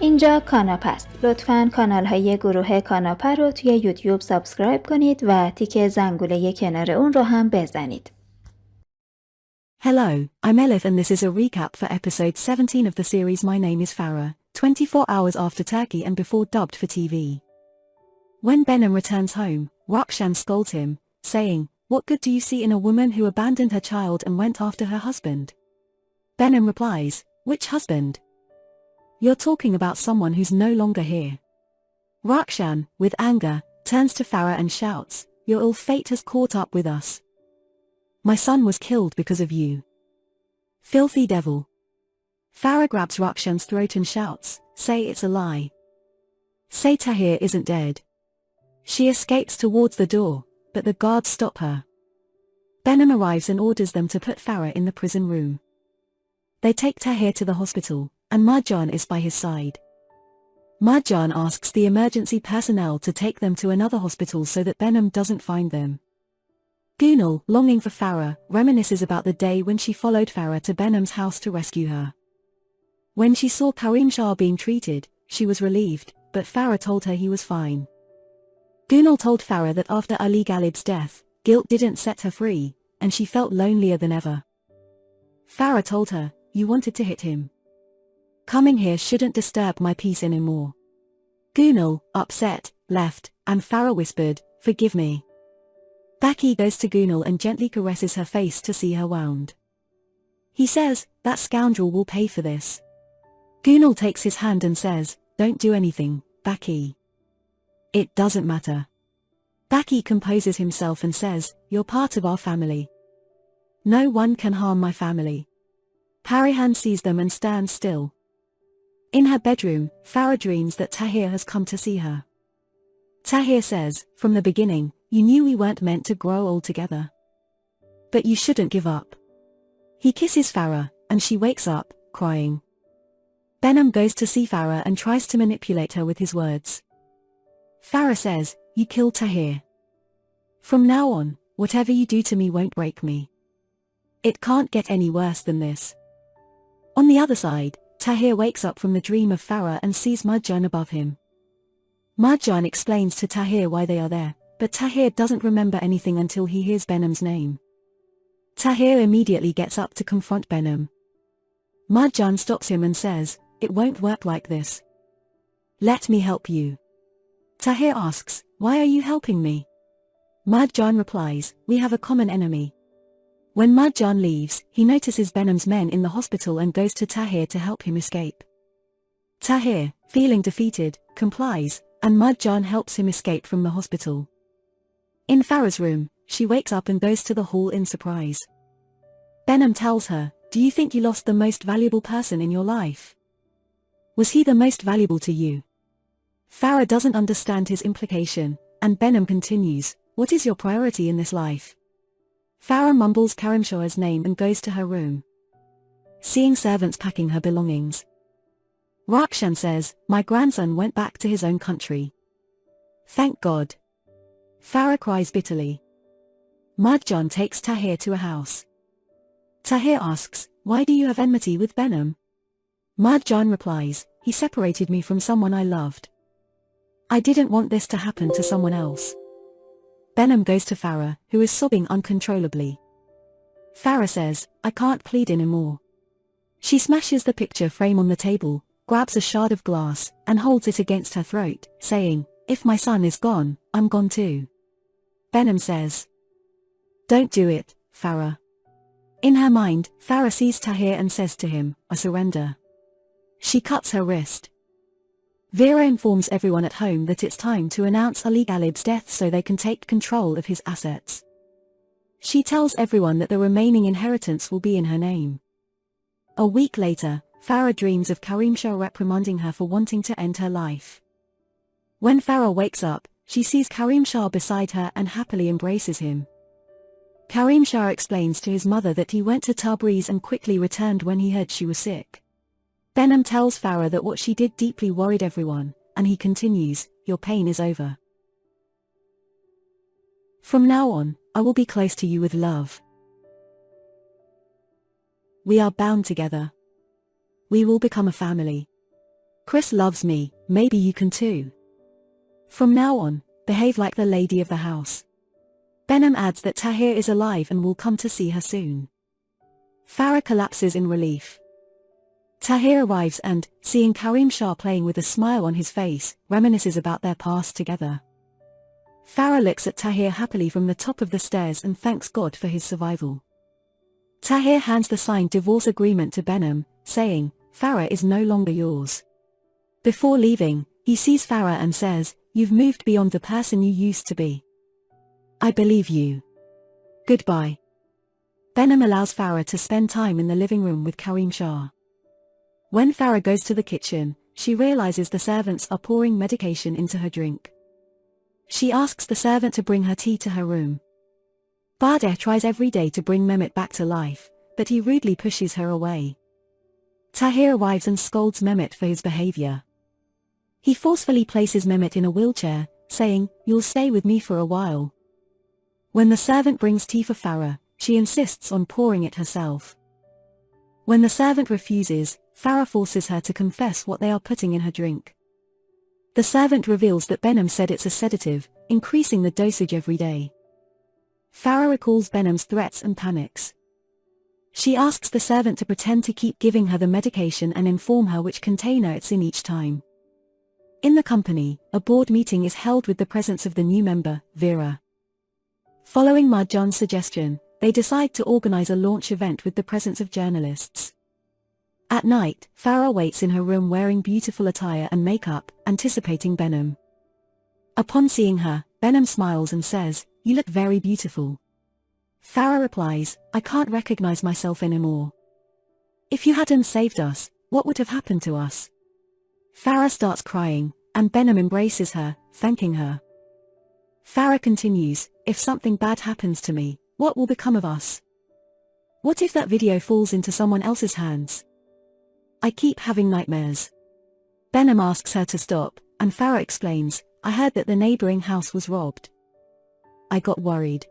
اینجا کاناپ است. لطفاً کانال های گروه کاناپ رو توی یوتیوب سابسکرایب کنید و تیک زنگوله کنار اون رو هم بزنید. Hello, I'm Elif and this is a recap for episode 17 of the series My Name Is Farah, 24 hours after Turkey and before dubbed for TV. When Benim returns home, Rukshan scolds him, saying, "What good do you see in a woman who abandoned her child and went after her husband?" Benim replies, "Which husband? You're talking about someone who's no longer here." Rukshan, with anger, turns to Farah and shouts, "Your ill fate has caught up with us. My son was killed because of you. Filthy devil." Farah grabs Rukshan's throat and shouts, "Say it's a lie. Say Tahir isn't dead." She escapes towards the door, but the guards stop her. Benim arrives and orders them to put Farah in the prison room. They take Tahir to the hospital, and Marjan is by his side. Marjan asks the emergency personnel to take them to another hospital so that Benim doesn't find them. Gunal, longing for Farah, reminisces about the day when she followed Farah to Benim's house to rescue her. When she saw Karim Shah being treated, she was relieved, but Farah told her he was fine. Gunal told Farah that after Ali Ghalib's death, guilt didn't set her free, and she felt lonelier than ever. Farah told her, "You wanted to hit him. Coming here shouldn't disturb my peace anymore." Gunal, upset, left, and Farah whispered, "Forgive me." Baki goes to Gunal and gently caresses her face to see her wound. He says, "That scoundrel will pay for this." Gunal takes his hand and says, "Don't do anything, Baki. It doesn't matter." Baki composes himself and says, "You're part of our family. No one can harm my family." Parihan sees them and stands still. In her bedroom, Farah dreams that Tahir has come to see her. Tahir says, "From the beginning, you knew we weren't meant to grow old together. But you shouldn't give up." He kisses Farah, and she wakes up, crying. Benim goes to see Farah and tries to manipulate her with his words. Farah says, "You killed Tahir. From now on, whatever you do to me won't break me. It can't get any worse than this." On the other side, Tahir wakes up from the dream of Farah and sees Marjan above him. Marjan explains to Tahir why they are there, but Tahir doesn't remember anything until he hears Benim's name. Tahir immediately gets up to confront Benim. Marjan stops him and says, "It won't work like this. Let me help you." Tahir asks, "Why are you helping me?" Marjan replies, "We have a common enemy." When Marjan leaves, he notices Benim's men in the hospital and goes to Tahir to help him escape. Tahir, feeling defeated, complies, and Marjan helps him escape from the hospital. In Farah's room, she wakes up and goes to the hall in surprise. Benim tells her, "Do you think you lost the most valuable person in your life? Was he the most valuable to you?" Farah doesn't understand his implication, and Benim continues, "What is your priority in this life?" Farah mumbles Karim Shah's name and goes to her room. Seeing servants packing her belongings, Rukshan says, "My grandson went back to his own country. Thank God." Farah cries bitterly. Marjan takes Tahir to a house. Tahir asks, "Why do you have enmity with Benim?" Marjan replies, "He separated me from someone I loved. I didn't want this to happen to someone else." Benim goes to Farah, who is sobbing uncontrollably. Farah says, "I can't plead anymore." She smashes the picture frame on the table, grabs a shard of glass, and holds it against her throat, saying, "If my son is gone, I'm gone too." Benim says, "Don't do it, Farah." In her mind, Farah sees Tahir and says to him, "I surrender." She cuts her wrist. Vera informs everyone at home that it's time to announce Ali Ghalib's death so they can take control of his assets. She tells everyone that the remaining inheritance will be in her name. A week later, Farah dreams of Karim Shah reprimanding her for wanting to end her life. When Farah wakes up, she sees Karim Shah beside her and happily embraces him. Karim Shah explains to his mother that he went to Tabriz and quickly returned when he heard she was sick. Benim tells Farah that what she did deeply worried everyone, and he continues, "Your pain is over. From now on, I will be close to you with love. We are bound together. We will become a family." Chris loves me, maybe you can too. From now on, behave like the lady of the house. Benham adds that Tahir is alive and will come to see her soon. Farah collapses in relief. Tahir arrives and, seeing Karim Shah playing with a smile on his face, reminisces about their past together. Farah looks at Tahir happily from the top of the stairs and thanks God for his survival. Tahir hands the signed divorce agreement to Benham, saying, "Farah is no longer yours." Before leaving, he sees Farah and says, "You've moved beyond the person you used to be. I believe you. Goodbye." Benham allows Farah to spend time in the living room with Karim Shah. When Farah goes to the kitchen, she realizes the servants are pouring medication into her drink. She asks the servant to bring her tea to her room. Badeh tries every day to bring Mehmet back to life, but he rudely pushes her away. Tahir arrives and scolds Mehmet for his behavior. He forcefully places Mehmet in a wheelchair, saying, "You'll stay with me for a while." When the servant brings tea for Farah, she insists on pouring it herself. When the servant refuses, Farah forces her to confess what they are putting in her drink. The servant reveals that Benham said it's a sedative, increasing the dosage every day. Farah recalls Benham's threats and panics. She asks the servant to pretend to keep giving her the medication and inform her which container it's in each time. In the company, a board meeting is held with the presence of the new member, Vera. Following Marjan's suggestion, they decide to organize a launch event with the presence of journalists. At night, Farah waits in her room wearing beautiful attire and makeup, anticipating Benham. Upon seeing her, Benham smiles and says, "You look very beautiful." Farah replies, "I can't recognize myself anymore. If you hadn't saved us, what would have happened to us?" Farah starts crying, and Benham embraces her, thanking her. Farah continues, "If something bad happens to me, what will become of us? What if that video falls into someone else's hands? I keep having nightmares." Benham asks her to stop, and Farah explains, "I heard that the neighboring house was robbed. I got worried."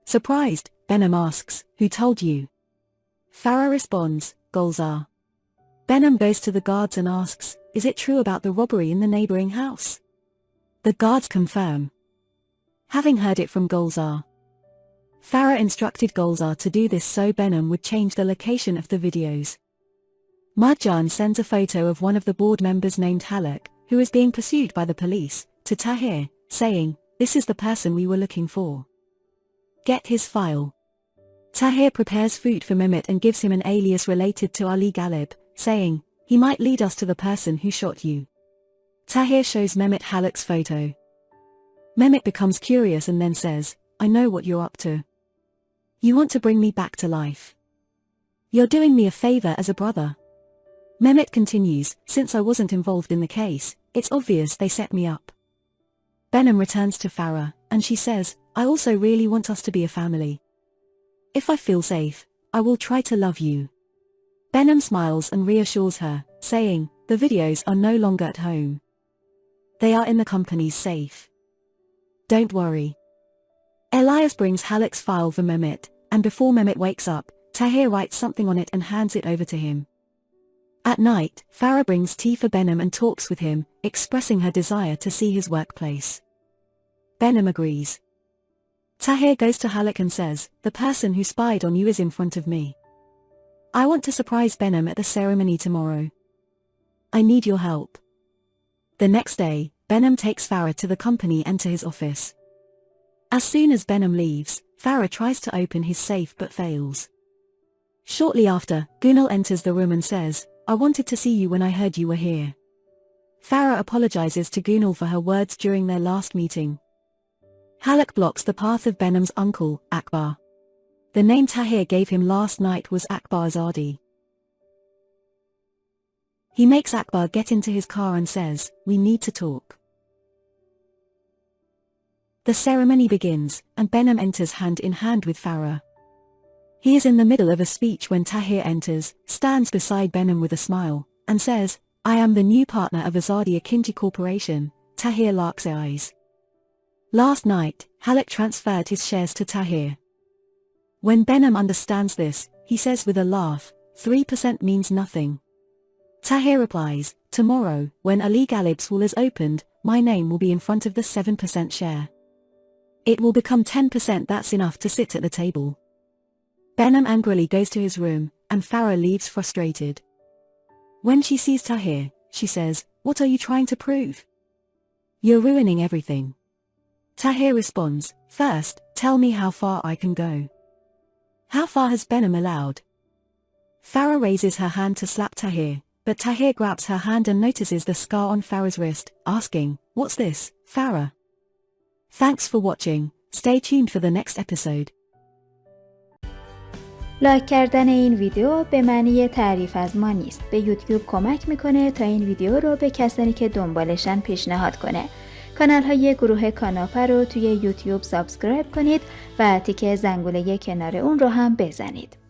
Surprised, Benham asks, "Who told you?" Farah responds, "Gulzar." Benham goes to the guards and asks, "Is it true about the robbery in the neighboring house?" The guards confirm. Having heard it from Gulzar, Farah instructed Gulzar to do this so Benham would change the location of the videos. Marjan sends a photo of one of the board members named Halak, who is being pursued by the police, to Tahir, saying, "This is the person we were looking for. Get his file." Tahir prepares food for Mehmet and gives him an alias related to Ali Galib, saying, "He might lead us to the person who shot you." Tahir shows Mehmet Halak's photo. Mehmet becomes curious and then says, "I know what you're up to. You want to bring me back to life. You're doing me a favor as a brother." Mehmet continues, "Since I wasn't involved in the case, it's obvious they set me up." Benham returns to Farah, and she says, "I also really want us to be a family. If I feel safe, I will try to love you." Benham smiles and reassures her, saying, "The videos are no longer at home. They are in the company's safe. Don't worry." Elias brings Halak's file for Mehmet, and before Mehmet wakes up, Tahir writes something on it and hands it over to him. At night, Farah brings tea for Benham and talks with him, expressing her desire to see his workplace. Benham agrees. Tahir goes to Halak and says, "The person who spied on you is in front of me. I want to surprise Benham at the ceremony tomorrow. I need your help." The next day, Benham takes Farah to the company and to his office. As soon as Benham leaves, Farah tries to open his safe but fails. Shortly after, Gunal enters the room and says, "I wanted to see you when I heard you were here." Farah apologizes to Gunal for her words during their last meeting. Halak blocks the path of Benham's uncle, Akbar. The name Tahir gave him last night was Akbar Azadi. He makes Akbar get into his car and says, "We need to talk." The ceremony begins, and Benham enters hand in hand with Farah. He is in the middle of a speech when Tahir enters, stands beside Benham with a smile, and says, "I am the new partner of Azadi Akinji Corporation." Tahir larks eyes. Last night, Halak transferred his shares to Tahir. When Benham understands this, he says with a laugh, 3% means nothing. Tahir replies, Tomorrow, when Ali Ghalib's wall is opened, my name will be in front of the 7% share. It will become 10%. That's enough to sit at the table. Benim angrily goes to his room, and Farah leaves frustrated. When she sees Tahir, she says, "What are you trying to prove? You're ruining everything." Tahir responds, "First, tell me how far I can go. How far has Benim allowed?" Farah raises her hand to slap Tahir, but Tahir grabs her hand and notices the scar on Farah's wrist, asking, "What's this, Farah?" Thanks for watching. Stay tuned for the next episode. لایک کردن این ویدیو به معنی تعریف از ما نیست. به یوتیوب کمک میکنه تا این ویدیو رو به کسانی که دنبالشن پیشنهاد کنه. کانال های گروه کاناپه رو توی یوتیوب سابسکرایب کنید و تیکه زنگوله کنار اون رو هم بزنید.